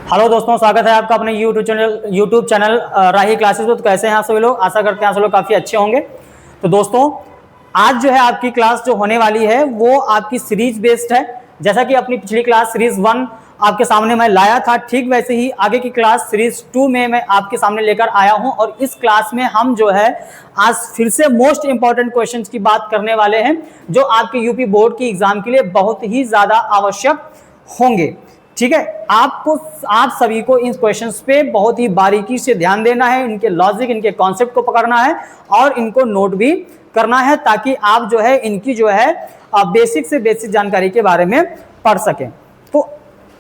Hello दोस्तों, स्वागत है आपका अपने यूट्यूब चैनल राही क्लासेस में। तो कैसे हैं आप सभी लोग? आशा करते हैं आप सभी लोग काफ़ी अच्छे होंगे। तो दोस्तों, आज जो है आपकी क्लास जो होने वाली है वो आपकी सीरीज बेस्ड है। जैसा कि अपनी पिछली क्लास सीरीज 1 आपके सामने मैं लाया था, ठीक वैसे ही आगे की क्लास सीरीज 2 में मैं आपके सामने लेकर आया हूं। और इस क्लास में हम जो है आज फिर से मोस्ट इंपॉर्टेंट क्वेश्चंस की बात करने वाले हैं, जो आपके यूपी बोर्ड की एग्जाम के लिए बहुत ही ज्यादा आवश्यक होंगे। ठीक है, आप सभी को इन क्वेश्चंस पे बहुत ही बारीकी से ध्यान देना है, इनके लॉजिक, इनके कॉन्सेप्ट को पकड़ना है और इनको नोट भी करना है, ताकि आप जो है इनकी जो है बेसिक से बेसिक जानकारी के बारे में पढ़ सकें। तो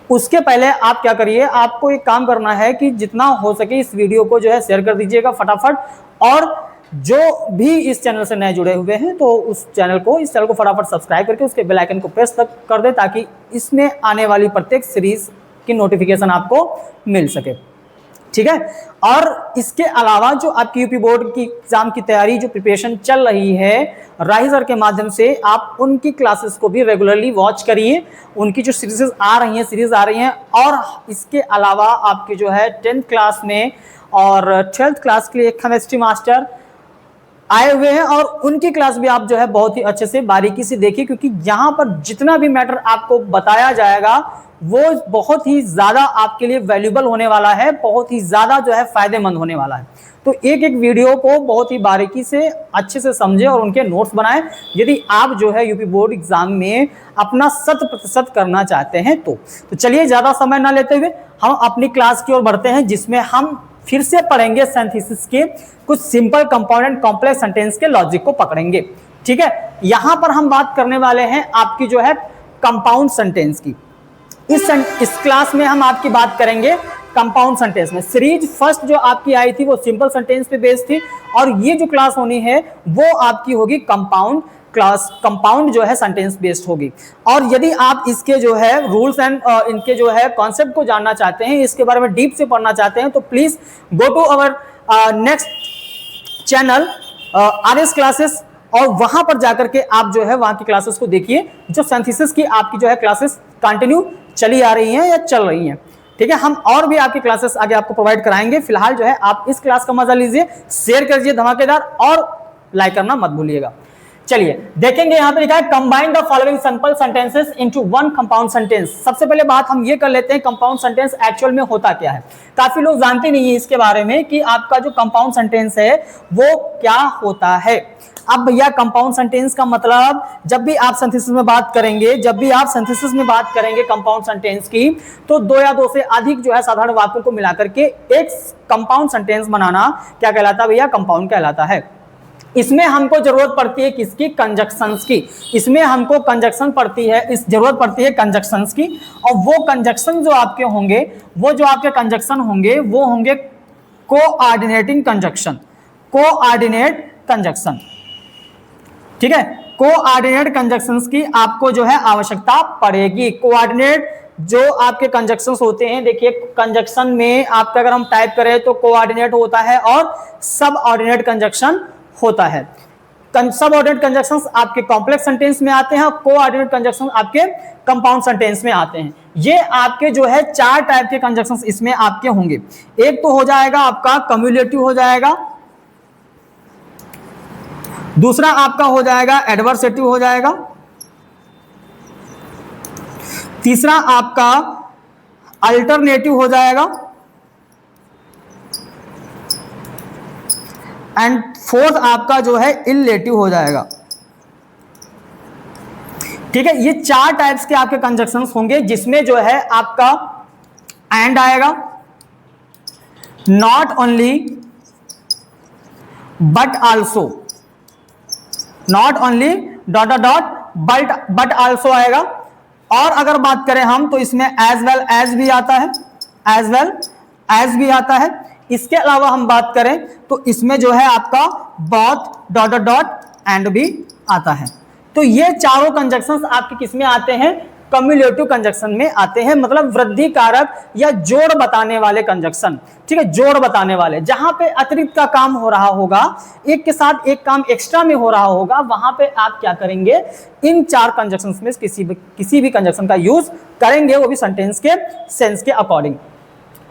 उसके पहले आप क्या करिए, आपको एक काम करना है कि जितना हो सके इस वीडियो को जो है शेयर कर दीजिएगा फटाफट। और जो भी इस चैनल से नए जुड़े हुए हैं तो इस चैनल को फटाफट सब्सक्राइब करके उसके बेल आइकन को प्रेस तक कर दे, ताकि इसमें आने वाली प्रत्येक सीरीज की नोटिफिकेशन आपको मिल सके। ठीक है, और इसके अलावा जो आपकी यूपी बोर्ड की एग्जाम की तैयारी जो प्रिपरेशन चल रही है राही सर के माध्यम से, आप उनकी क्लासेस को भी रेगुलरली वॉच करिए। उनकी जो सीरीज आ रही हैं और इसके अलावा आपकी जो है 10th क्लास में और 12th क्लास के लिए एक केमिस्ट्री मास्टर आए हुए हैं, और उनकी क्लास भी आप जो है बहुत ही अच्छे से बारीकी से देखिए, क्योंकि यहां पर जितना भी मैटर आपको बताया जाएगा वो बहुत ही ज्यादा आपके लिए वैल्यूएबल होने वाला है, बहुत ही ज्यादा जो है फायदेमंद होने वाला है। तो एक एक वीडियो को बहुत ही बारीकी से अच्छे से समझे और उनके नोट्स बनाएं, यदि आप जो है यूपी बोर्ड एग्जाम में अपना 100% करना चाहते हैं। तो चलिए ज्यादा समय ना लेते हुए हम अपनी क्लास की ओर बढ़ते हैं, जिसमें हम फिर से पढ़ेंगे सिंथेसिस के कुछ सिंपल कंपाउंड कॉम्प्लेक्स सेंटेंस के लॉजिक को पकड़ेंगे। ठीक है, यहां पर हम बात करने वाले हैं आपकी जो है कंपाउंड सेंटेंस की। इस क्लास में हम आपकी बात करेंगे कंपाउंड सेंटेंस में। सीरीज फर्स्ट जो आपकी आई थी वो सिंपल सेंटेंस पे बेस्ड थी, और ये जो क्लास होनी है वो आपकी होगी कंपाउंड क्लास, कंपाउंड जो है सेंटेंस बेस्ड होगी। और यदि आप इसके जो है रूल्स एंड इनके जो है कॉन्सेप्ट को जानना चाहते हैं, इसके बारे में डीप से पढ़ना चाहते हैं, तो please go to our next channel RS classes, और वहां पर जाकर के आप जो है वहां की क्लासेस को देखिए, जो सिंथेसिस की आपकी जो है क्लासेस कंटिन्यू चली आ रही हैं या चल रही हैं। ठीक है, हम और भी आपकी क्लासेस आगे आपको प्रोवाइड कराएंगे। फिलहाल जो है आप इस क्लास का मजा लीजिए, शेयर करिए धमाकेदार, और लाइक करना मत भूलिएगा। चलिए देखेंगे, यहां पे लिखा है combine the following simple sentences into one compound sentence. सबसे पहले बात हम ये कर लेते हैं कंपाउंड सेंटेंस एक्चुअल में होता क्या है। काफी लोग जानते नहीं है इसके बारे में कि आपका जो कंपाउंड सेंटेंस है वो क्या होता है। अब भैया कंपाउंड सेंटेंस का मतलब, जब भी आप सिंथेसिस में बात करेंगे कंपाउंड सेंटेंस की, तो दो या दो से अधिक जो है साधारण वाक्यों को मिलाकर के एक कंपाउंड सेंटेंस बनाना क्या कहलाता है भैया? कंपाउंड कहलाता है। इसमें हमको जरूरत पड़ती है किसकी? कंजक्शंस की। इसमें हमको कंजक्शन पड़ती है, जरूरत पड़ती है कंजक्शंस की। और वो कंजक्शन जो आपके होंगे, वो जो आपके कंजक्शन होंगे वो होंगे कोऑर्डिनेटिंग कंजक्शन, कोऑर्डिनेट कंजक्शन। ठीक है, कोऑर्डिनेट कंजक्शंस की आपको जो है आवश्यकता पड़ेगी। कोऑर्डिनेट जो आपके कंजक्शंस होते हैं, देखिए कंजक्शन में आपका अगर हम टाइप करें तो कोऑर्डिनेट होता है और सब ऑर्डिनेट कंजक्शन होता है। सब ऑर्डिनेट कंजक्शंस आपके कॉम्प्लेक्स सेंटेंस में आते हैं, कोऑर्डिनेट कंजक्शन आपके कंपाउंड सेंटेंस में आते हैं। ये आपके जो है 4 टाइप के कंजक्शंस इसमें आपके होंगे। एक तो हो जाएगा आपका कम्युलेटिव हो जाएगा, दूसरा आपका हो जाएगा एडवर्सेटिव हो जाएगा, तीसरा आपका अल्टरनेटिव हो जाएगा, एंड फोर्थ आपका जो है इलेटिव हो जाएगा। ठीक है, ये 4 टाइप्स के आपके कंजक्शंस होंगे, जिसमें जो है आपका एंड आएगा, not only but also, not only dot dot but also आएगा। और अगर बात करें हम तो इसमें एज वेल एज भी आता है, एज वेल एज भी आता है। इसके अलावा हम बात करें तो इसमें जो है आपका बोथ डॉट डॉट एंड भी आता है। तो ये चारों कंजक्शंस आपके किसमें आते हैं? कम्युलेटिव कंजक्शन में आते हैं, मतलब वृद्धि कारक या जोड़ बताने वाले कंजक्शन। ठीक है, जोड़ बताने वाले, जहां पे अतिरिक्त का काम हो रहा होगा, एक के साथ एक काम एक्स्ट्रा में हो रहा होगा, वहां पे आप क्या करेंगे? इन 4 कंजक्शंस में किसी भी कंजक्शन का यूज करेंगे, वो भी सेंटेंस के सेंस के अकॉर्डिंग।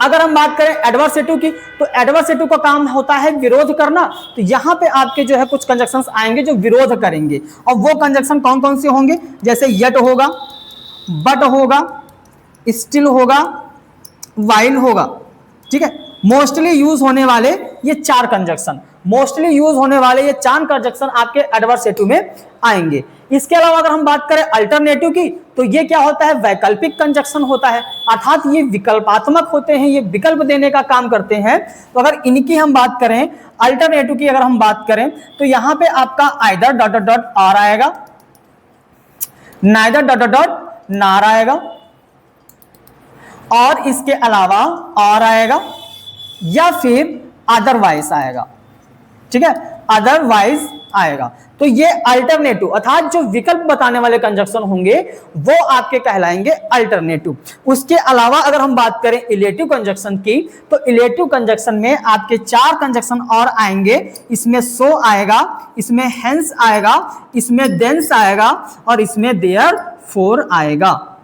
अगर हम बात करें एडवर्सेटिव की, तो एडवर्सेटिव का काम होता है विरोध करना। तो यहां पे आपके जो है कुछ कंजक्शंस आएंगे जो विरोध करेंगे, और वो कंजक्शन कौन कौन से होंगे, जैसे यट होगा, बट होगा, स्टिल होगा, वाइल होगा। ठीक है, मोस्टली यूज होने वाले ये चार कंजक्शन, मोस्टली यूज होने वाले ये चार कंजक्शन आपके एडवर्सेटिव में आएंगे। इसके अलावा अगर हम बात करें अल्टरनेटिव की, तो ये क्या होता है, वैकल्पिक कंजक्शन होता है, अर्थात ये विकल्पात्मक होते हैं, ये विकल्प देने का काम करते हैं। तो अगर इनकी हम बात करें, अल्टरनेटिव की अगर हम बात करें, तो यहां पे आपका either dot dot dot are आएगा, नाइदर डॉट डॉट डॉट नार आएगा, और इसके अलावा और आएगा, या फिर अदरवाइज आएगा। ठीक है, अदरवाइज आएगा। तो ये अल्टरनेटिव अर्थात जो विकल्प बताने वाले कंजक्शन होंगे वो आपके कहलाएंगे अल्टरनेटिव। उसके अलावा अगर हम बात करें इलेटिव कंजक्शन की, तो इलेटिव कंजक्शन में आपके चार कंजक्शन और आएंगे। इसमें सो आएगा, इसमें हेंस आएगा, इसमें देंस आएगा, और इसमें देयर फोर आएगा।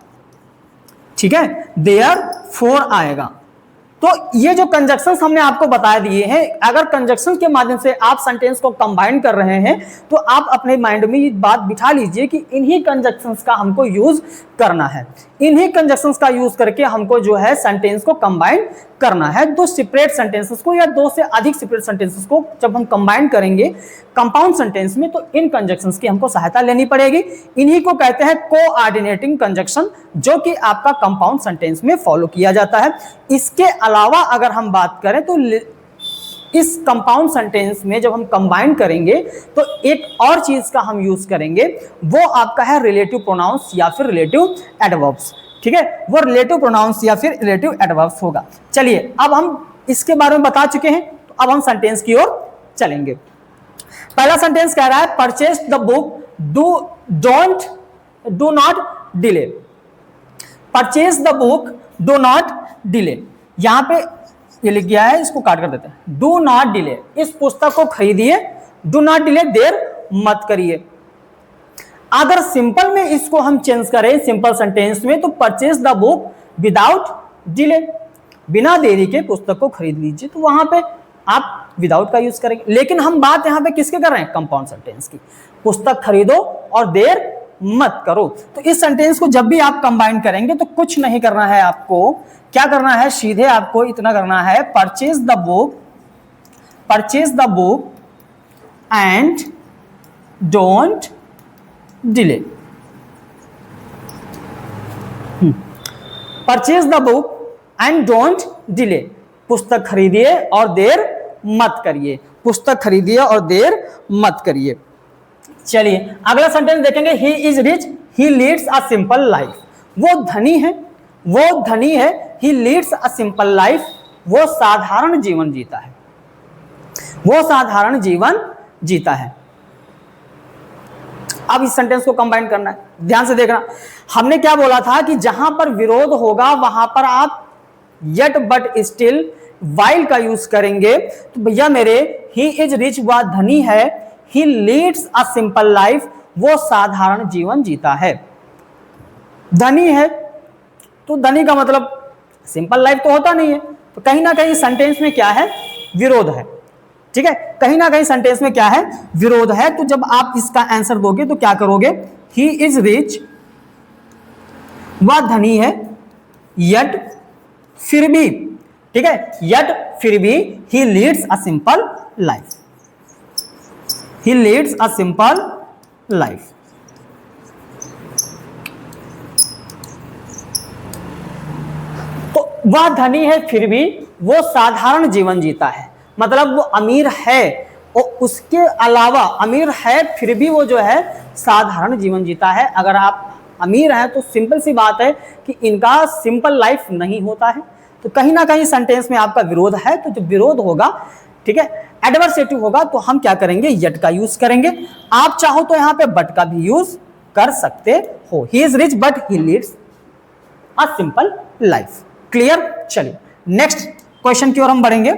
ठीक है, देयर फोर आएगा। तो ये जो कंजक्शंस हमने आपको बता दिए हैं, अगर कंजक्शन के माध्यम से आप सेंटेंस को कंबाइन कर रहे हैं, तो आप अपने माइंड में ये बात बिठा लीजिए कि इन्हीं कंजक्शंस का हमको यूज करना है, इन्हीं कंजक्शंस का यूज करके हमको जो है सेंटेंस को कंबाइन करना है। दो सेपरेट सेंटेंसेस को या दो से अधिक सेपरेट सेंटेंसेस को जब हम कंबाइन करेंगे कंपाउंड सेंटेंस में, तो इन कंजक्शंस की हमको सहायता लेनी पड़ेगी। इन्हीं को कहते हैं कोऑर्डिनेटिंग कंजक्शन, जो कि आपका कंपाउंड सेंटेंस में फॉलो किया जाता है। इसके अलावा अगर हम बात करें तो इस कंपाउंड सेंटेंस में जब हम कंबाइन करेंगे तो एक और चीज का हम यूज करेंगे, वो आपका है रिलेटिव प्रोनाउंस या फिर रिलेटिव एडवर्ब्स। ठीक है, वो रिलेटिव प्रोनाउंस या फिर रिलेटिव एडवर्ब्स होगा। चलिए, अब हम इसके बारे में बता चुके हैं, तो अब हम सेंटेंस की ओर चलेंगे। पहला सेंटेंस कह रहा है purchase the book, do not delay. Purchase the book, do not delay, यहां पे ये लिख गया है, इसको काट कर देते हैं। डू नॉट डिले, इस पुस्तक को खरीदिए, डू नॉट डिले, देर मत करिए। अगर सिंपल में इसको हम चेंज करें सिंपल सेंटेंस में, तो purchase the book without delay, बिना देरी के पुस्तक को खरीद लीजिए, तो वहां पे आप विदाउट का यूज करेंगे। लेकिन हम बात यहां पे किसके कर रहे हैं, कंपाउंड सेंटेंस की। पुस्तक खरीदो और देर मत करो। तो इस सेंटेंस को जब भी आप कंबाइन करेंगे तो कुछ नहीं करना है आपको, क्या करना है, सीधे आपको इतना करना है, purchase the book and don't delay. Purchase the book and don't delay, पुस्तक खरीदिए और देर मत करिए, पुस्तक खरीदिए और देर मत करिए। चलिए अगला सेंटेंस देखेंगे, he is rich, he leads a simple life. वो धनी है, वो धनी है, ही लीड्स अ सिंपल लाइफ, वो साधारण जीवन जीता है, वो साधारण जीवन जीता है। अब इस सेंटेंस को कंबाइन करना है, ध्यान से देखना। हमने क्या बोला था कि जहां पर विरोध होगा वहां पर आप यट बट स्टिल वाइल का यूज करेंगे। तो भैया मेरे, ही इज रिच, वह धनी है, ही लीड्स अ सिंपल लाइफ, वो साधारण जीवन जीता है। धनी है तो धनी का मतलब सिंपल लाइफ तो होता नहीं है, तो कहीं ना कहीं सेंटेंस में क्या है, विरोध है। ठीक है, कहीं ना कहीं सेंटेंस में क्या है, विरोध है। तो जब आप इसका आंसर दोगे तो क्या करोगे, ही इज रिच, वह धनी है, यट फिर भी, ठीक है, यट फिर भी, he leads a simple life, he leads a simple life. तो वह धनी है फिर भी वो साधारण जीवन जीता है, मतलब वो अमीर है और उसके अलावा, अमीर है फिर भी वो जो है साधारण जीवन जीता है। अगर आप अमीर हैं तो सिंपल सी बात है कि इनका सिंपल लाइफ नहीं होता है। तो कहीं ना कहीं सेंटेंस में आपका विरोध है, तो जो विरोध होगा, ठीक है, एडवर्सेटिव होगा, तो हम क्या करेंगे, यट का यूज करेंगे। आप चाहो तो यहां पे बट का भी यूज कर सकते हो। He is rich but he leads a simple life. Clear. चलिए नेक्स्ट क्वेश्चन की ओर हम बढ़ेंगे।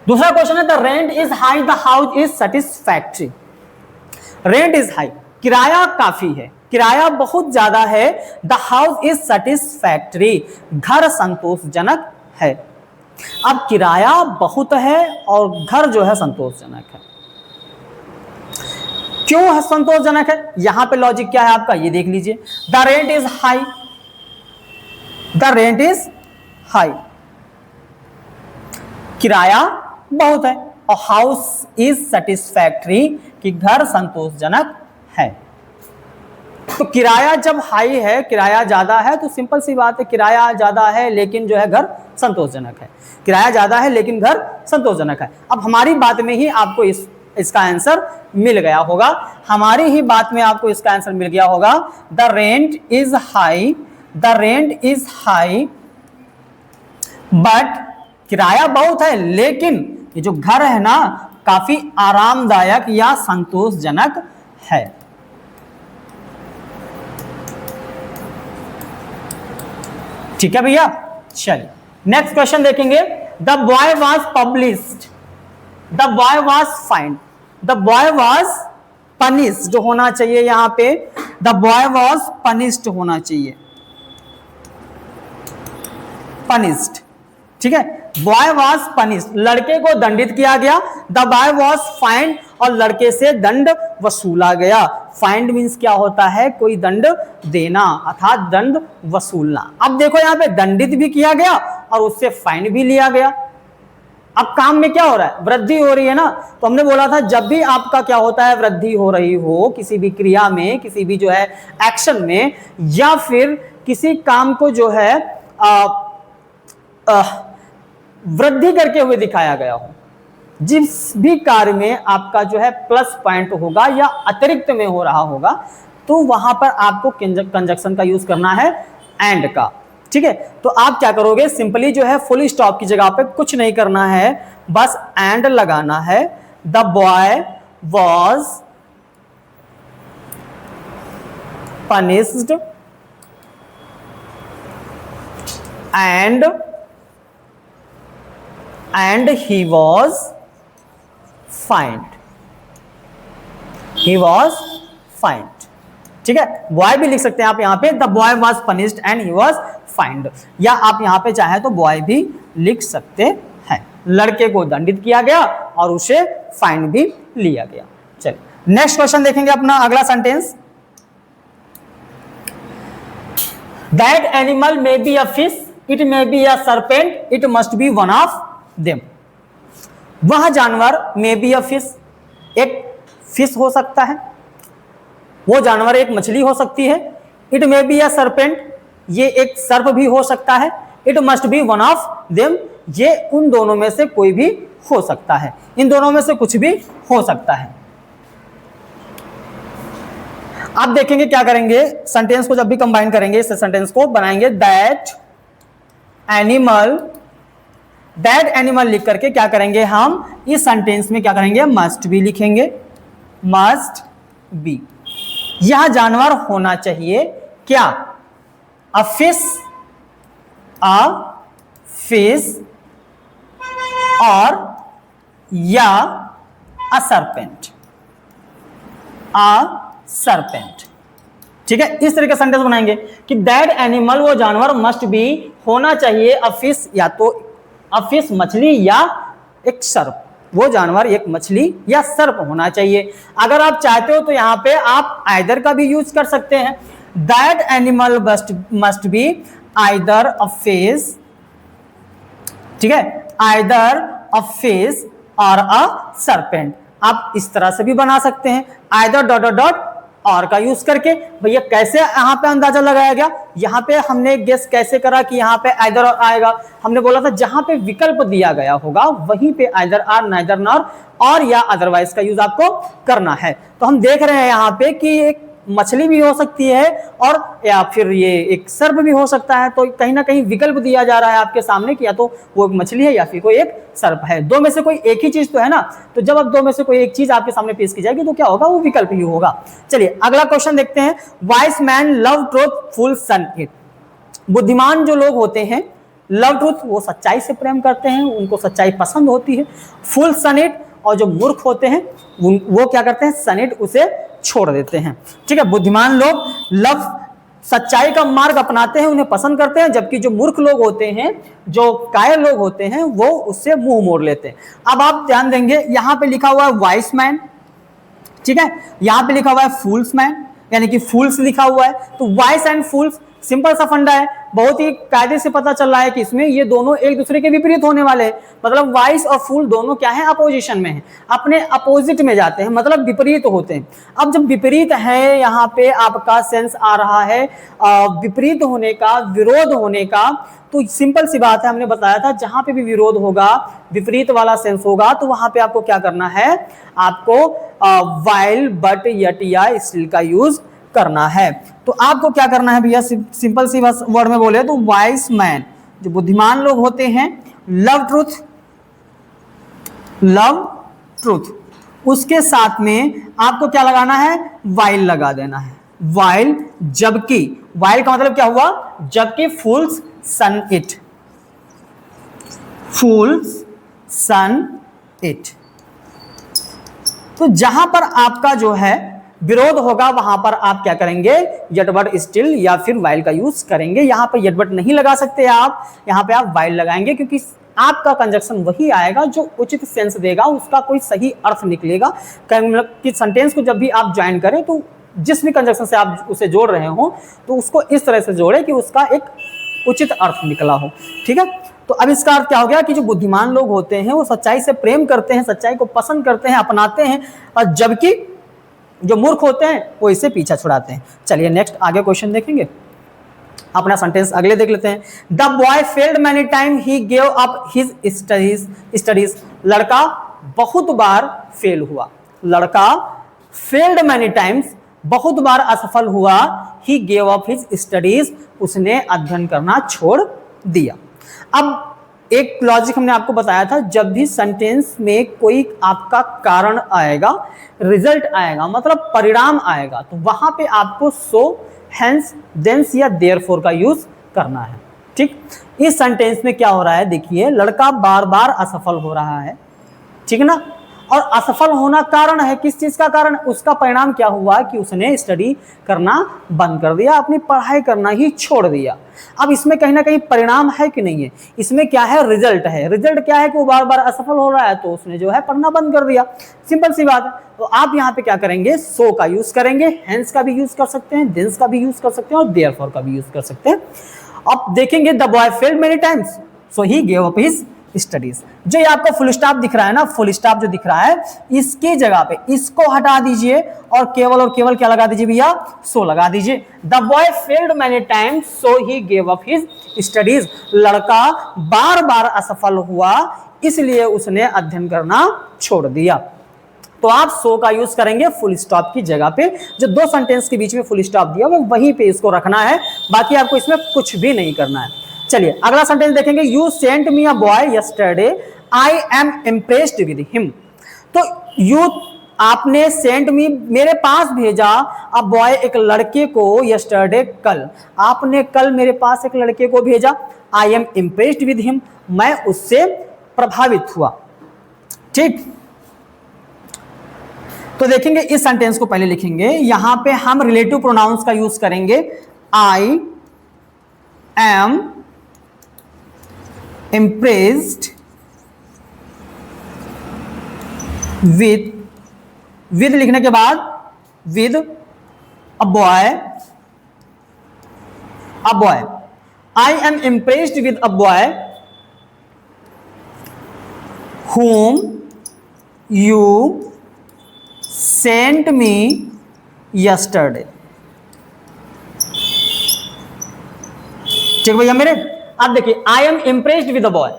दूसरा क्वेश्चन है, the rent is high, the house is satisfactory. Rent is high, किराया काफी है, किराया बहुत ज्यादा है, द हाउस इज सेटिस्फैक्टरी, घर संतोषजनक है। अब किराया बहुत है और घर जो है संतोषजनक है। क्यों है संतोषजनक है? यहां पे लॉजिक क्या है आपका, ये देख लीजिए। The rent is high, the rent is high, किराया बहुत है, और हाउस इज सेटिस्फैक्टरी, कि घर संतोषजनक है। तो किराया जब हाई है, किराया ज्यादा है, तो सिंपल सी बात है, किराया ज्यादा है लेकिन जो है घर संतोषजनक है। किराया ज्यादा है लेकिन घर संतोषजनक है। अब हमारी बात में ही आपको इसका आंसर मिल गया होगा, हमारी ही बात में आपको इसका आंसर मिल गया होगा। The rent is high, the rent is high but, किराया बहुत है लेकिन ये जो घर है ना काफी आरामदायक या संतोषजनक है। ठीक है भैया, चलिए नेक्स्ट क्वेश्चन देखेंगे। The boy was published, the boy was find, the boy was punished होना चाहिए यहां पे, द बॉय वॉज पनिश्ड होना चाहिए, पनिश्ड। ठीक है, बॉय वॉज पनिश्ड, लड़के को दंडित किया गया। द बॉय वॉज फाइंड, और लड़के से दंड वसूला गया। फाइंड मीन्स क्या होता है, कोई दंड देना अर्थात दंड वसूलना। अब देखो यहां पे दंडित भी किया गया और उससे फाइंड भी लिया गया। अब काम में क्या हो रहा है, वृद्धि हो रही है ना। तो हमने बोला था जब भी आपका क्या होता है, वृद्धि हो रही हो किसी भी क्रिया में, किसी भी जो है एक्शन में, या फिर किसी काम को जो है वृद्धि करके हुए दिखाया गया हो, जिस भी कार्य में आपका जो है प्लस पॉइंट होगा या अतिरिक्त में हो रहा होगा, तो वहां पर आपको कंजक्शन का यूज करना है, एंड का। ठीक है, तो आप क्या करोगे, सिंपली जो है फुल स्टॉप की जगह पे कुछ नहीं करना है, बस एंड लगाना है। The boy was punished and he was fined, he was fined। ठीक है, बॉय भी लिख सकते हैं आप यहां पे, the boy was punished and he was find, या आप यहां पे चाहे तो बॉय भी लिख सकते हैं। लड़के को दंडित किया गया और उसे फाइन भी लिया गया। चलिए नेक्स्ट क्वेश्चन देखेंगे अपना अगला sentence. That animal may be a fish, it may be a serpent, it must be one of them. वह जानवर मे बी अ फिश, एक फिश हो सकता है, वो जानवर एक मछली हो सकती है। It may be a serpent, ये एक सर्प भी हो सकता है। It must be one of them, ये उन दोनों में से कोई भी हो सकता है, इन दोनों में से कुछ भी हो सकता है। आप देखेंगे क्या करेंगे, सेंटेंस को जब भी कंबाइन करेंगे इस सेंटेंस को बनाएंगे, दैट एनिमल लिख करके क्या करेंगे हम इस सेंटेंस में क्या करेंगे, मस्ट बी लिखेंगे, मस्ट बी। यह जानवर होना चाहिए क्या, अ फिश और या अ सर्पेंट, ठीक है। इस तरह का सेंटेंस बनाएंगे कि दैट एनिमल, वो जानवर, मस्ट बी होना चाहिए अ फिश, या तो अ फिश मछली या एक सर्प, वो जानवर एक मछली या सर्प होना चाहिए। अगर आप चाहते हो तो यहां पे आप आइदर का भी यूज कर सकते हैं, that animal must be either a fish, ठीक है, आइदर अ फिश और अ सर्पेंट। आप इस तरह से भी बना सकते हैं, आइदर डॉट डॉट डॉट और का यूज करके। भैया कैसे यहाँ पे अंदाजा लगाया गया, यहाँ पे हमने गेस कैसे करा कि यहाँ पे आइदर और आएगा, हमने बोला था जहां पे विकल्प दिया गया होगा वहीं पे आइदर आर, नाइदर नॉर और या अदरवाइज का यूज आपको करना है। तो हम देख रहे हैं यहाँ पे कि एक मछली भी हो सकती है और या फिर ये एक सर्प भी हो सकता है, तो कहीं ना कहीं विकल्प दिया जा रहा है आपके सामने कि या तो वो एक मछली है या फिर कोई एक सर्प है, दो में से कोई एक ही चीज तो है ना। तो जब अब दो में से कोई एक चीज आपके सामने पेश की जाएगी तो क्या होगा, वो विकल्प ही होगा। चलिए अगला क्वेश्चन देखते हैं। Wise man love truth fools shun it, बुद्धिमान जो लोग होते हैं लव ट्रूथ, वो सच्चाई से प्रेम करते हैं, उनको सच्चाई पसंद होती है। फुल सन इट, और जो मूर्ख होते हैं वो क्या करते हैं, सन इट, उसे छोड़ देते हैं। ठीक है, बुद्धिमान लोग लव सच्चाई का मार्ग अपनाते हैं, उन्हें पसंद करते हैं, जबकि जो मूर्ख लोग होते हैं, जो कायर लोग होते हैं, वो उससे मुंह मोड़ लेते हैं। अब आप ध्यान देंगे यहां पे लिखा हुआ है वाइस मैन, ठीक है, यहां पे लिखा हुआ है फूल्स मैन, यानी कि फूल्स लिखा हुआ है। तो वाइस एंड फूल्स सिंपल सा फंडा है, बहुत ही कायदे से पता चल रहा है कि इसमें ये दोनों एक दूसरे के विपरीत होने वाले हैं। मतलब वाइस और फूल दोनों क्या है, अपोजिशन में है, अपने अपोजिट में जाते हैं, मतलब विपरीत होते हैं। अब जब विपरीत है, यहाँ पे आपका सेंस आ रहा है विपरीत होने का, विरोध होने का। तो सिंपल सी बात है, हमने बताया था जहां पे भी विरोध होगा, विपरीत वाला सेंस होगा, तो वहां पे आपको क्या करना है, आपको वाइल, बट, यट या स्टिल का यूज करना है। तो आपको क्या करना है भैया, सिंपल सी वर्ड में बोले तो वाइस मैन, जो बुद्धिमान लोग होते हैं, लव ट्रूथ, लव ट्रूथ, उसके साथ में आपको क्या लगाना है, वाइल लगा देना है, वाइल, जबकि, वाइल का मतलब क्या हुआ, जबकि फूल्स सन इट, फूल्स सन इट। तो जहां पर आपका जो है विरोध होगा, वहां पर आप क्या करेंगे, यट बट स्टिल या फिर वाइल का यूज करेंगे। यहां पर यट बट नहीं लगा सकते आप, यहां पे आप वाइल लगाएंगे, क्योंकि आपका कंजक्शन वही आएगा जो उचित सेंस देगा, उसका कोई सही अर्थ निकलेगा। मतलब कि सेंटेंस को जब भी आप ज्वाइन करें तो जिस भी कंजक्शन से आप उसे जोड़ रहे हो, तो उसको इस तरह से जोड़े कि उसका एक उचित अर्थ निकला हो, ठीक है। तो अब इसका अर्थ क्या हो गया कि जो बुद्धिमान लोग होते हैं वो सच्चाई से प्रेम करते हैं, सच्चाई को पसंद करते हैं, अपनाते हैं, और जबकि जो मूर्ख होते हैं वो इससे पीछा छुड़ाते हैं। चलिए नेक्स्ट आगे क्वेश्चन देखेंगे, अपना सेंटेंस अगले देख लेते हैं। The boy failed many time he gave up his studies, लड़का बहुत बार फेल हुआ, लड़का फेल्ड मैनी टाइम्स, बहुत बार असफल हुआ, he gave up his studies, उसने अध्ययन करना छोड़ दिया। अब एक लॉजिक हमने आपको बताया था, जब भी सेंटेंस में कोई आपका कारण आएगा, रिजल्ट आएगा, मतलब परिणाम आएगा, तो वहां पे आपको सो, हेंस, देंस या देयरफॉर का यूज करना है, ठीक। इस सेंटेंस में क्या हो रहा है, देखिए, लड़का बार बार असफल हो रहा है, ठीक है ना, और असफल होना कारण है, किस चीज का कारण, उसका परिणाम क्या हुआ कि उसने स्टडी करना बंद कर दिया, अपनी पढ़ाई करना ही छोड़ दिया। अब इसमें कहीं ना कहीं परिणाम है कि नहीं है, इसमें क्या है, रिजल्ट है। रिजल्ट क्या है कि वो बार बार असफल हो रहा है, तो उसने जो है पढ़ना बंद कर दिया, सिंपल सी बात है। तो आप यहाँ पे क्या करेंगे, सो का यूज करेंगे, हेंस का भी यूज कर सकते हैं, देंस का भी यूज कर सकते हैं, और देयरफॉर का भी यूज कर सकते हैं। अब देखेंगे, the boy failed many times so he gave up his studies. जो ये आपका फुल स्टॉप दिख रहा है ना, फुल स्टॉप जो दिख रहा है, इसकी जगह पे इसको हटा दीजिए और केवल क्या लगा दीजिए भैया, सो लगा दीजिए। The boy failed many times so he gave up his studies, लड़का बार बार असफल हुआ, इसलिए उसने अध्ययन करना छोड़ दिया। तो आप सो का यूज करेंगे फुल स्टॉप की जगह पे, जो दो सेंटेंस के बीच में फुल स्टॉप दिया हुआ वहीं पे इसको रखना है, बाकी आपको इसमें कुछ भी नहीं करना है। चलिए अगला सेंटेंस देखेंगे, you sent me a boy yesterday, I am impressed with him. तो यू, आपने सेंट मी, मेरे पास भेजा, अ बॉय, एक लड़के को, यस्टरडे, कल, आपने कल मेरे पास एक लड़के को भेजा, I am impressed with him, मैं उससे प्रभावित हुआ, ठीक। तो देखेंगे इस सेंटेंस को पहले लिखेंगे, यहां पे हम रिलेटिव प्रोनाउंस का यूज करेंगे, आई एम impressed with लिखने के बाद with a boy, I am impressed with a boy whom you sent me yesterday। ठीक भैया मेरे, अब देखिए, I am impressed with a boy,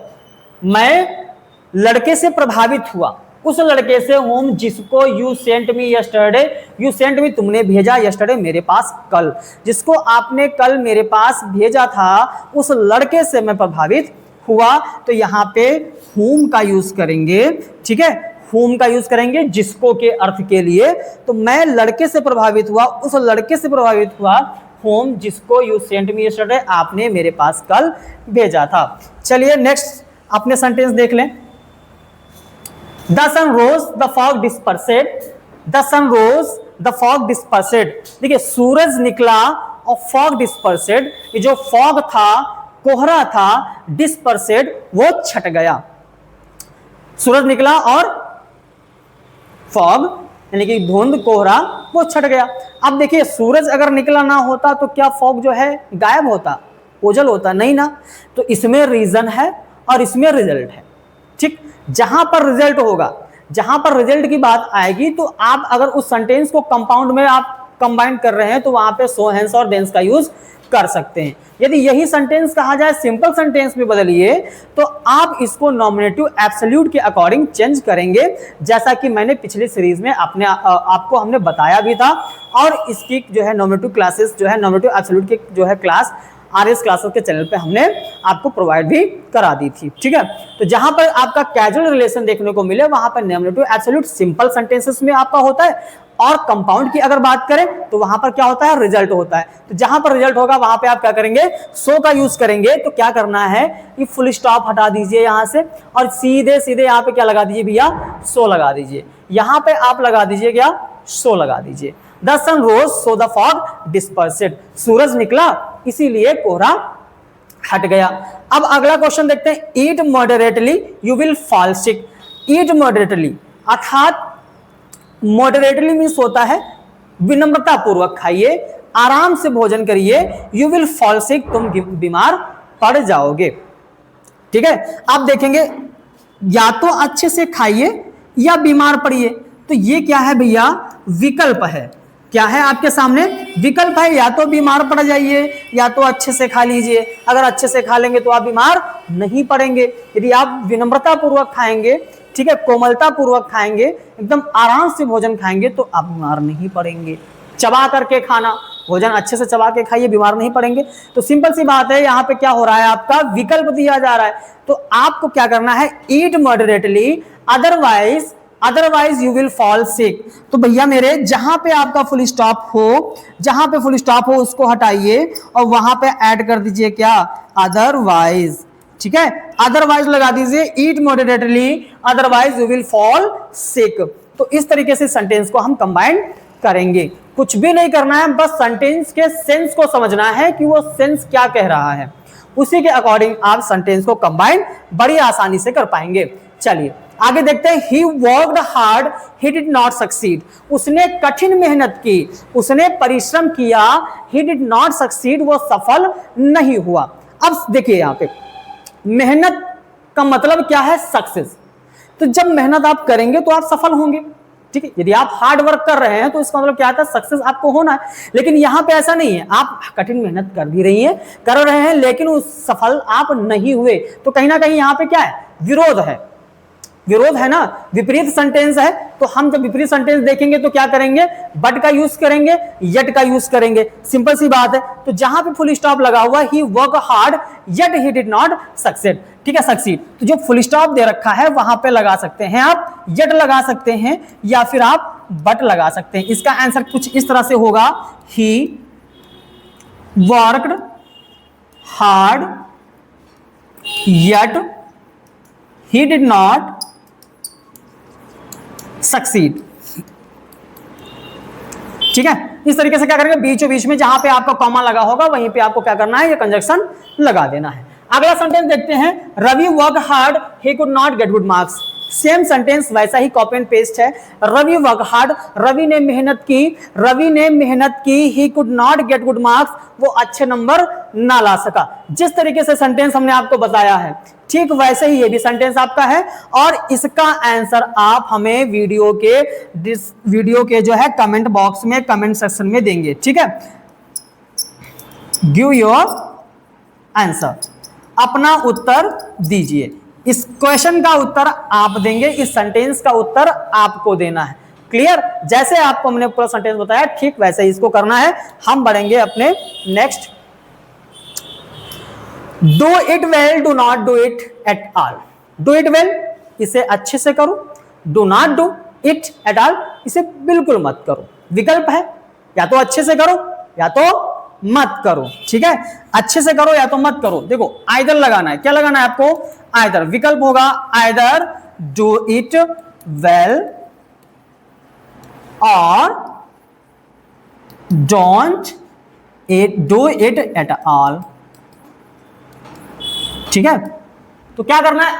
मैं लड़के से प्रभावित हुआ, उस लड़के से, होम, जिसको, you sent me yesterday, you sent me, तुमने भेजा, यस्टरडे, मेरे पास, कल, जिसको आपने कल मेरे पास भेजा था, उस लड़के से मैं प्रभावित हुआ। तो यहाँ पे होम का यूज करेंगे, ठीक है, होम का यूज करेंगे जिसको के अर्थ के लिए। तो मैं लड़के से प्रभावित हुआ, उस लड़के से प्रभावित हुआ, होम, जिसको, यू सेंट मी यस्टरडे, आपने मेरे पास कल भेजा था। चलिए नेक्स्ट अपने सेंटेंस देख लें। The sun rose the fog dispersed, the sun rose the fog dispersed. देखिए सूरज निकला और फॉग डिस्पर्सेड, ये जो फॉग था, कोहरा था, डिस्पर्सेड वो छट गया। सूरज निकला और फॉग यानी कि धुंध, कोहरा वो छट गया। अब देखिए सूरज अगर निकला ना होता तो क्या फॉग जो है गायब होता, ओझल होता? नहीं ना। तो इसमें रीजन है और इसमें रिजल्ट है। ठीक, जहां पर रिजल्ट होगा, जहां पर रिजल्ट की बात आएगी तो आप अगर उस सेंटेंस को कंपाउंड में आप कंबाइन कर रहे हैं तो वहां पे सो हेंस और देंस का यूज कर सकते हैं। यदि यही सेंटेंस कहा जाए सिंपल सेंटेंस में बदलिए तो आप इसको नॉमिनेटिव एब्सोल्यूट के अकॉर्डिंग चेंज करेंगे, जैसा कि मैंने पिछली सीरीज में आपको हमने बताया भी था। और इसकी जो है नॉमिनेटिव क्लासेस जो है नॉमिनेटिव एब्सोल्यूट की जो है क्लास आरएस क्लासेस के चैनल पे हमने आपको प्रोवाइड भी करा दी थी। ठीक है, तो जहां पर आपका कैजुअल रिलेशन देखने को मिले वहां पर नॉमिनेटिव एब्सोल्यूट सिंपल सेंटेंसेस में आपका होता है, और कंपाउंड की अगर बात करें तो वहां पर क्या होता है, रिजल्ट होता है। तो जहां पर रिजल्ट होगा वहां पे आप क्या करेंगे, सो का यूज करेंगे। तो क्या करना है, ये फुल स्टॉप हटा दीजिए यहां से और सीधे सीधे यहां पे क्या लगा दीजिए भैया, सो लगा दीजिए। यहां पे आप लगा दीजिए क्या, सो लगा दीजिए। The sun rose so the fog dispersed, सूरज निकला इसीलिए कोहरा हट गया। अब अगला क्वेश्चन देखते हैं, eat moderately you will fall sick. Eat moderately अर्थात मॉडरेटली मीन्स होता है विनम्रता पूर्वक खाइए, आराम से भोजन करिए, यू विल फॉल सिक तुम बीमार पड़ जाओगे। ठीक है, आप देखेंगे या तो अच्छे से खाइए या बीमार पड़िए। तो ये क्या है भैया, विकल्प है। क्या है आपके सामने, विकल्प है, या तो बीमार पड़ जाइए या तो अच्छे से खा लीजिए। अगर अच्छे से खा लेंगे तो आप बीमार नहीं पड़ेंगे। यदि आप विनम्रता पूर्वक खाएंगे, ठीक है, कोमलता पूर्वक खाएंगे, एकदम आराम से भोजन खाएंगे तो आप बीमार नहीं पड़ेंगे। चबा करके खाना, भोजन अच्छे से चबा के खाइए, बीमार नहीं पड़ेंगे। तो सिंपल सी बात है, यहाँ पे क्या हो रहा है, आपका विकल्प दिया जा रहा है। तो आपको क्या करना है, eat moderately otherwise you will fall sick. तो भैया मेरे जहां पे आपका फुल स्टॉप हो, जहां पे फुल स्टॉप हो उसको हटाइए और वहां पे ऐड कर दीजिए क्या, अदरवाइज। ठीक है, अदरवाइज लगा दीजिए, eat moderately otherwise you will fall sick. तो इस तरीके से सेंटेंस को हम कंबाइन करेंगे। कुछ भी नहीं करना है, बस सेंटेंस के सेंस को समझना है कि वो सेंस क्या कह रहा है, उसी के अकॉर्डिंग आप सेंटेंस को कंबाइन बड़ी आसानी से कर पाएंगे। चलिए आगे देखते हैं, he worked hard, he did not succeed. उसने कठिन मेहनत की, उसने परिश्रम किया, he did not succeed, वो सफल नहीं हुआ। अब देखिए यहाँ पे मेहनत का मतलब क्या है, सक्सेस। तो जब मेहनत आप करेंगे तो आप सफल होंगे। ठीक है, यदि आप हार्ड वर्क कर रहे हैं तो इसका मतलब क्या आता है, सक्सेस आपको होना है। लेकिन यहाँ पे ऐसा नहीं है, आप कठिन मेहनत कर भी रही हैं, कर रहे हैं, लेकिन उस सफल आप नहीं हुए। तो कहीं ना कहीं यहाँ पे क्या है, विरोध है, विरोध है ना, विपरीत सेंटेंस है। तो हम जब विपरीत सेंटेंस देखेंगे तो क्या करेंगे, बट का यूज करेंगे, येट का यूज करेंगे, सिंपल सी बात है। तो जहां पे फुल स्टॉप लगा हुआ, he work hard yet he did not succeed. ठीक है, सक्सीड। तो जो फुल स्टॉप दे रखा है वहां पे लगा सकते हैं आप, येट लगा सकते हैं या फिर आप बट लगा सकते हैं। इसका आंसर कुछ इस तरह से होगा, he worked hard yet he did not succeed. ठीक है, इस तरीके से क्या करेंगे, बीचों बीच में जहां पे आपका कॉमा लगा होगा वहीं पे आपको क्या करना है, ये कंजक्शन लगा देना है। अगला सेंटेंस देखते हैं, Ravi work hard he could not get good marks. Same sentence वैसा ही कॉपी एंड पेस्ट है। रवि वर्क हार्ड, रवि ने मेहनत की, ही could not get good marks, वो अच्छे नंबर ना ला सका। जिस तरीके से सेंटेंस हमने आपको बताया है ठीक वैसे ही ये भी सेंटेंस आपका है, और इसका आंसर आप हमें वीडियो के जो है कमेंट बॉक्स में, कमेंट सेक्शन में देंगे। ठीक है, गिव योर आंसर, अपना उत्तर दीजिए। इस क्वेश्चन का उत्तर आप देंगे, इस सेंटेंस का उत्तर आपको देना है। क्लियर, जैसे आपको हमने पूरा सेंटेंस बताया ठीक वैसे ही इसको करना है। हम बढ़ेंगे अपने next, do it well, do not do it at all. Do it well, इसे अच्छे से करो, do not do it at all, इसे बिल्कुल मत करो। विकल्प है, या तो अच्छे से करो या तो मत करो। ठीक है, अच्छे से करो या तो मत करो। देखो आइदर लगाना है, क्या लगाना है आपको, आइदर। विकल्प होगा आइदर डू इट वेल और don't do it at all. ठीक है, तो क्या करना है,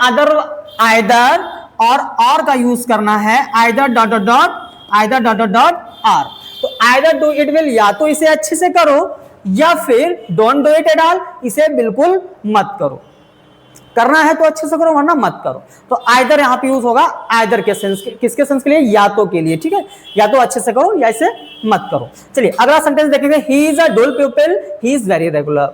आइदर और का यूज करना है, either dot dot dot are. तो आइदर डू इट विल, या तो इसे अच्छे से करो या फिर don't do it at all, इसे बिल्कुल मत करो। करना है तो अच्छे से करो वरना मत करो। तो आइदर यहां पे यूज होगा, आइदर के सेंस, किसके सेंस के लिए, या तो के लिए। ठीक है, या तो अच्छे से करो या इसे मत करो। चलिए अगला सेंटेंस देखेंगे, he is a dull people, he is very regular.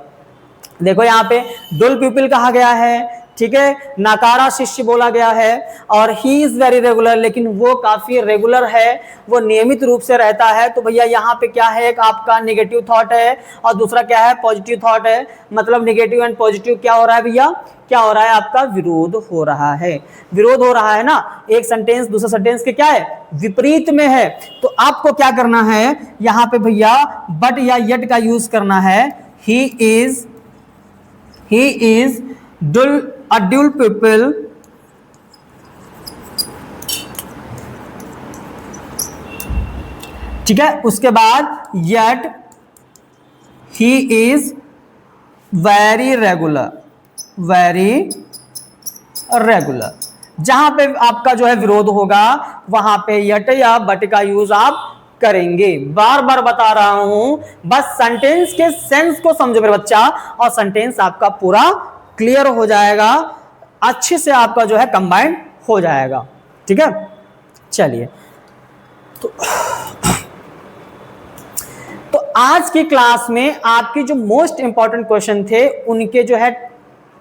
देखो यहाँ पे डुल पीपल कहा गया है, ठीक है, नाकारा शिष्य बोला गया है, और ही इज वेरी रेगुलर, लेकिन वो काफी रेगुलर है, वो नियमित रूप से रहता है। तो भैया यहाँ पे क्या है, एक आपका नेगेटिव थॉट है और दूसरा क्या है, पॉजिटिव थॉट है। मतलब नेगेटिव एंड पॉजिटिव क्या हो रहा है भैया, क्या हो रहा है, आपका विरोध हो रहा है। विरोध हो रहा है ना, एक सेंटेंस दूसरे सेंटेंस के क्या है, विपरीत में है। तो आपको क्या करना है, यहाँ पे भैया बट या यट का यूज करना है। He is a dull pupil, ठीक है। उसके बाद yet he is very regular, जहां पे आपका जो है विरोध होगा वहां पे yet या but का यूज आप करेंगे। बार बार बता रहा हूं, बस सेंटेंस के सेंस को समझो मेरे बच्चा, और सेंटेंस आपका पूरा क्लियर हो जाएगा, अच्छे से आपका जो है कंबाइंड हो जाएगा। ठीक है, चलिए तो आज की क्लास में आपकी जो मोस्ट इंपॉर्टेंट क्वेश्चन थे उनके जो है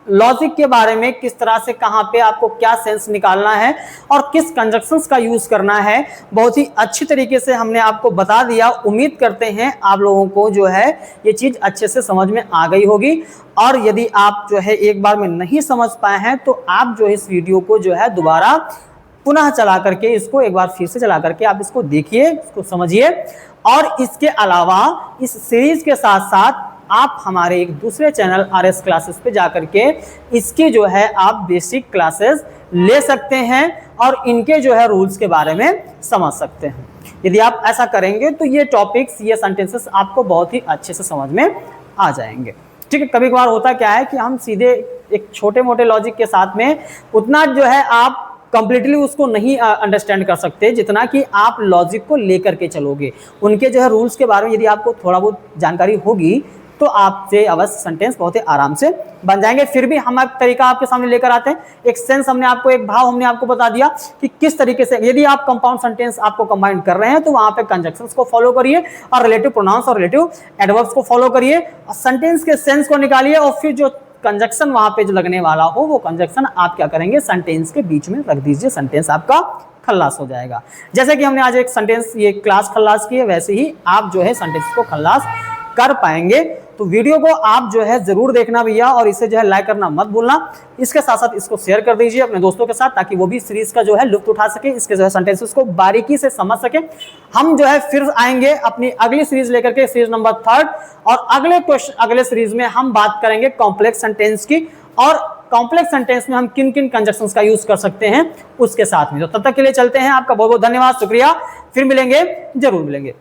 लॉजिक के बारे में, किस तरह से कहां पे आपको क्या सेंस निकालना है और किस कंजक्शंस का यूज करना है, बहुत ही अच्छी तरीके से हमने आपको बता दिया। उम्मीद करते हैं आप लोगों को जो है ये चीज अच्छे से समझ में आ गई होगी। और यदि आप जो है एक बार में नहीं समझ पाए हैं तो आप जो इस वीडियो को जो है दोबारा पुनः चला करके, इसको एक बार फिर से चला करके आप इसको देखिए, इसको समझिए। और इसके अलावा इस सीरीज के साथ साथ आप हमारे एक दूसरे चैनल RS क्लासेस पे जाकर के इसकी जो है आप बेसिक क्लासेस ले सकते हैं और इनके जो है रूल्स के बारे में समझ सकते हैं। यदि आप ऐसा करेंगे तो ये टॉपिक्स, ये सेंटेंसेस आपको बहुत ही अच्छे से समझ में आ जाएंगे। ठीक है, कभी कभार होता क्या है कि हम सीधे एक छोटे मोटे लॉजिक के साथ में उतना जो है आप कंप्लीटली उसको नहीं अंडरस्टैंड कर सकते जितना कि आप लॉजिक को लेकर के चलोगे। उनके जो है रूल्स के बारे में यदि आपको थोड़ा बहुत जानकारी होगी तो आपसे अवश्य सेंटेंस बहुत ही आराम से बन जाएंगे। फिर भी हम एक तरीका आपके सामने लेकर आते हैं, एक सेंस हमने आपको, एक भाव हमने आपको बता दिया कि किस तरीके से यदि आप कंपाउंड सेंटेंस आपको कंबाइन कर रहे हैं तो वहां पे कंजक्शंस को फॉलो करिए और रिलेटिव प्रोनाउंस और रिलेटिव एडवर्ब्स को फॉलो करिए और सेंटेंस के सेंस को निकालिए, और फिर जो कंजक्शन वहां पे जो लगने वाला हो वो कंजक्शन आप क्या करेंगे, सेंटेंस के बीच में रख दीजिए, सेंटेंस आपका खल्लास हो जाएगा। जैसे कि हमने आज एक सेंटेंस, ये क्लास खल्लास की है, वैसे ही आप जो है सेंटेंस को खल्लास कर पाएंगे। तो वीडियो को आप जो है जरूर देखना भैया, और इसे जो है लाइक करना मत भूलना। इसके साथ साथ इसको शेयर कर दीजिए अपने दोस्तों के साथ, ताकि वो भी सीरीज का जो है लुत्फ उठा सके, इसके जो है सेंटेंसेस को बारीकी से समझ सके। हम जो है फिर आएंगे अपनी अगली सीरीज लेकर के, सीरीज नंबर 3, और अगले सीरीज में हम बात करेंगे कॉम्प्लेक्स सेंटेंस की, और कॉम्प्लेक्स सेंटेंस में हम किन किन कंजक्शंस का यूज कर सकते हैं उसके साथ में। तो तब तक के लिए चलते हैं, आपका बहुत बहुत धन्यवाद, शुक्रिया, फिर मिलेंगे, जरूर मिलेंगे।